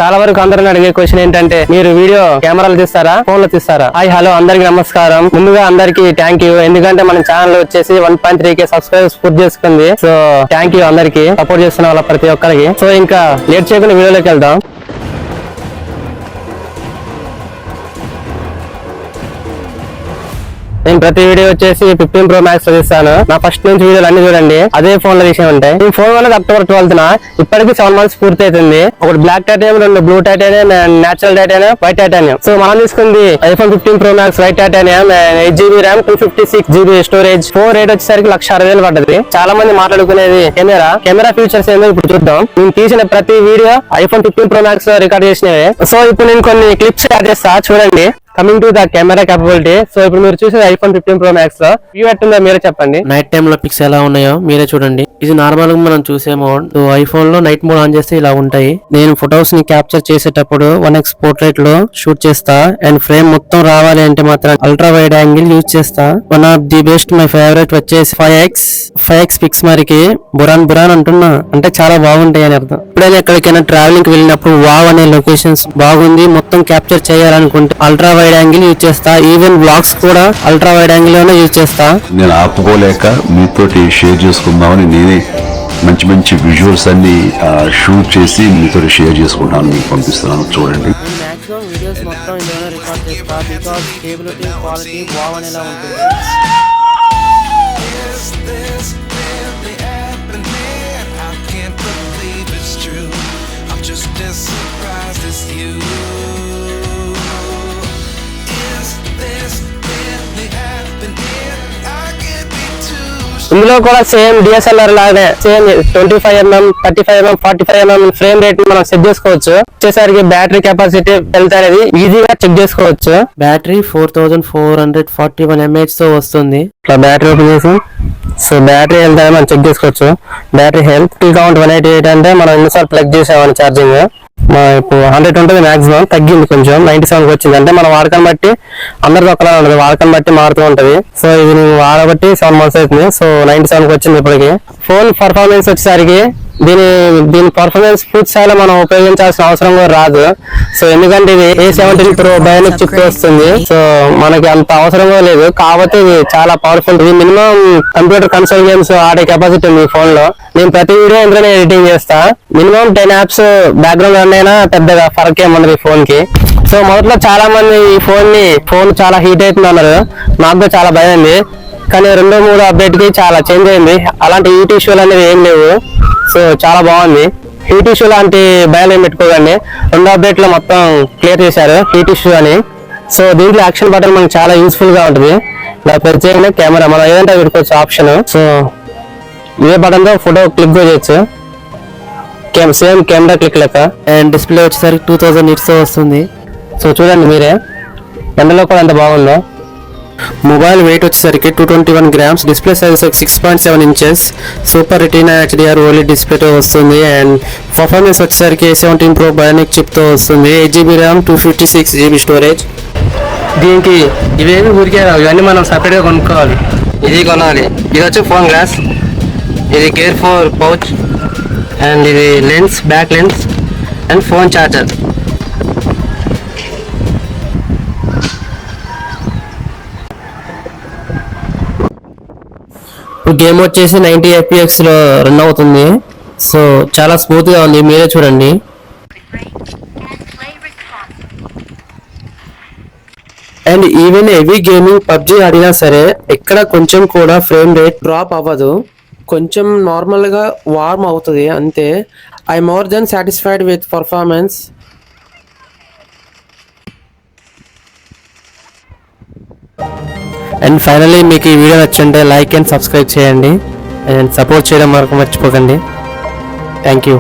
చాలా వరకు అందరూ అడిగే క్వశ్చన్ ఏంటంటే మీరు వీడియో కెమెరాలు తీస్తారా ఫోన్ లో తీస్తారా? హాయ్ హలో అందరికి నమస్కారం. ముందుగా అందరికి థ్యాంక్ యూ, ఎందుకంటే మన ఛానల్ వచ్చేసి 1.3K సబ్స్క్రైబర్స్ పూర్తి చేసుకుంది. సో థ్యాంక్ యూ అందరికి సపోర్ట్ చేస్తున్న వాళ్ళ ప్రతి ఒక్కరికి. సో ఇంకా లేట్ చేయకుండా వీడియోలోకి వెళ్దాం. నేను ప్రతి వీడియో వచ్చేసి 15 Pro Max తీస్తాను. నా ఫస్ట్ నుంచి వీడియోలు అన్ని చూడండి, అదే ఫోన్ లో విషయం ఉంటాయి. ఈ ఫోన్ వల్ల October 12th ఇప్పటికి 7 months పూర్తి అవుతుంది. ఒకటి black titanium, 2 blue titanium, natural titanium, white titanium. So మనం తీసుకుంది iPhone 15 Pro Max white titanium, 8GB RAM, 256GB storage. Phone rate వచ్చేసరికి 1,60,000 పడ్డది. చాలా మంది మాట్లాడుకునేది కెమెరా ఫీచర్స్ ఏందో ఇప్పుడు చూద్దాం. నేను తీసిన ప్రతి video iPhone 15 Pro Max record చేసినవి. సో ఇప్పుడు నేను కొన్ని క్లిప్స్ యాడ్ చేస్తా చూడండి. Coming to the camera capability. So ఇప్పుడు మీరు చూసేది iPhone 15 Pro Max లో వ్యూ ఎట్టుందో మీరే చెప్పండి. నైట్ టైమ్ లో పిక్స్ ఎలా ఉన్నాయో మీరే చూడండి. ఇది నార్మల్ గా మనం చూసే మోడ్. ఐఫోన్ లో నైట్ మోడ్ ఆన్ చేస్తే ఇలా ఉంటాయి. నేను ఫొటోస్ ని క్యాప్చర్ చేసేటప్పుడు 1x పోర్ట్రేట్ లో షూట్ చేస్తా. అండ్ ఫ్రేమ్ మొత్తం రావాలి అంటే మాత్రం అల్ట్రా వైడ్ యాంగిల్ యూజ్ చేస్తా. One of the best my favourite వచ్చేసి 5x పిక్స్ మరికి బురాన్ అంటున్నా, అంటే చాలా బాగుంటాయి అని అర్థం. ఎప్పుడైనా ఎక్కడికైనా ట్రావెలింగ్ కి వెళ్ళినప్పుడు వావ్ అనే లొకేషన్స్ బాగుంది మొత్తం క్యాప్చర్ చేయాలనుకుంటే అల్ట్రా వైడ్ యాంగిల్ యూజ్ చేస్తా. ఈవెన్ బ్లాగ్స్ కూడా అల్ట్రా వైడ్ యాంగిల్ లోనే యూజ్ చేస్తా. నేను ఆపుకోలేక మీతోటి షేర్ చేసుకుందామని నేనే మంచి విజువల్స్ అన్ని షూట్ చేసి మీతో షేర్ చేసుకుంటాను, మీకు పంపిస్తున్నాను. చూడండి. మాక్సిమం వీడియోస్ మొత్తం ఇందులోనే రికార్డ్ చేస్తా. బికాజ్ స్టేబిలిటీ క్వాలిటీ బావ్ అనేలా ఉంటుంది. ఇందులో కూడా సేమ్ DSLR లాగానే same 25mm, 35mm, 45mm frame rate మనం సెట్ చేసుకోవచ్చు. వచ్చేసరికి బ్యాటరీ కెపాసిటీ హెల్త్ అనేది ఈజీగా చెక్ చేసుకోవచ్చు. బ్యాటరీ 4441 mAh తో వస్తుంది. ఇట్లా బ్యాటరీ ఓపెన్ చేసి సో బ్యాటరీ హెల్త్ అనేది మనం చెక్ చేసుకోవచ్చు. బ్యాటరీ హెల్త్ కౌంట్ 188 అంటే మనం ఎన్నిసార్లు ప్లగ్ చేసామని ఛార్జింగ్ ఇప్పుడు 100 ఉంటుంది మాక్సిమం, తగ్గింది కొంచెం 97కి వచ్చింది. అంటే మన వాడకాన్ని బట్టి అందరికీ ఒకలా ఉండదు, వాడకాన్ని బట్టి మారుతూ ఉంటది. సో ఇది నేను వాడబట్టి 7 months అవుతుంది. సో 97కి వచ్చింది ఇప్పటికి. ఫోన్ పర్ఫార్మెన్స్ వచ్చేసరికి దీని పర్ఫార్మెన్స్ పూర్తి స్థాయిలో మనం ఉపయోగించాల్సిన అవసరం కూడా రాదు. సో ఎందుకంటే ఇది A17 Pro బయోనిక్ చిప్ వస్తుంది. సో మనకి అంత అవసరం కూడా లేదు. కాకపోతే ఇది చాలా పవర్ఫుల్. ఇది మినిమం కంప్యూటర్ కన్సోల్ గేమ్స్ ఆడే కెపాసిటీ ఉంది ఈ ఫోన్ లో. నేను ప్రతి వీడియో ఇందులోనే ఎడిటింగ్ చేస్తా. మినిమం 10 apps బ్యాక్గ్రౌండ్ రన్ అయినా పెద్దగా ఫరక్ ఏముండదు ఈ ఫోన్ కి. సో మొదట్లో చాలా మంది ఈ ఫోన్ చాలా హీట్ అవుతుంది అన్నారు. నాకు చాలా భయం ఉంది. కానీ 2-3 అప్డేట్ కి చాలా చేంజ్ అయింది. అలాంటి హీట్ ఇష్యూలు అనేది ఏం లేవు. సో చాలా బాగుంది. హీట్ ఇష్యూ లాంటి భయాలు ఏం పెట్టుకోకండి. 2వ అప్డేట్ లో మొత్తం క్లియర్ చేశారు హీట్ ఇష్యూ అని. సో దీంట్లో యాక్షన్ బటన్ మనకు చాలా యూస్ఫుల్ గా ఉంటుంది. ప్రత్యేకంగా కెమెరా మనం ఏదంటే పెట్టుకోవచ్చు ఆప్షన్. సో ఇదే బటన్ తో ఫోటో క్లిక్ చేయొచ్చు, సేమ్ కెమెరా క్లిక్ లెక్క. అండ్ డిస్ప్లే వచ్చేసరికి 2000 nits తో వస్తుంది. సో చూడండి మీరే, ఎండలో కూడా ఎంత బాగుందో. మొబైల్ వెయిట్ వచ్చేసరికి 221 grams. Display size 6.7 inches. Super retina HDR OLED డిస్ప్లేతో వస్తుంది. అండ్ పర్ఫార్మెన్స్ వచ్చేసరికి A17 Pro బయోనిక్ చిప్ తో వస్తుంది. 8GB RAM, 256GB storage. దీనికి ఇవేమి ఊరికే రావు, ఇవన్నీ మనం సపరేట్ గా కొనుక్కోవాలి. ఇది కొనాలి. ఇది వచ్చి ఫోన్ గ్లాస్, ఇది గేర్ 4 పౌచ్, అండ్ ఇది lens, back lens, and phone charger. Game వచ్చేసి 90 fps లో రన్ అవుతుంది. సో చాలా స్మూత్ గా ఉంది, మీరే చూడండి. And even heavy gaming PUBG ఆడినా సరే ఎక్కడ కొంచెం కూడా ఫ్రేమ్ రేట్ డ్రాప్ అవ్వదు. కొంచెం నార్మల్ గా వార్మ్ అవుతుంది అంతే. I more than satisfied with performance. And finally మీకు ఈ వీడియో నచ్చుంటే లైక్ అండ్ సబ్స్క్రైబ్ చేయండి. అండ్ సపోర్ట్ చేయడం వరకు మర్చిపోకండి. Thank you.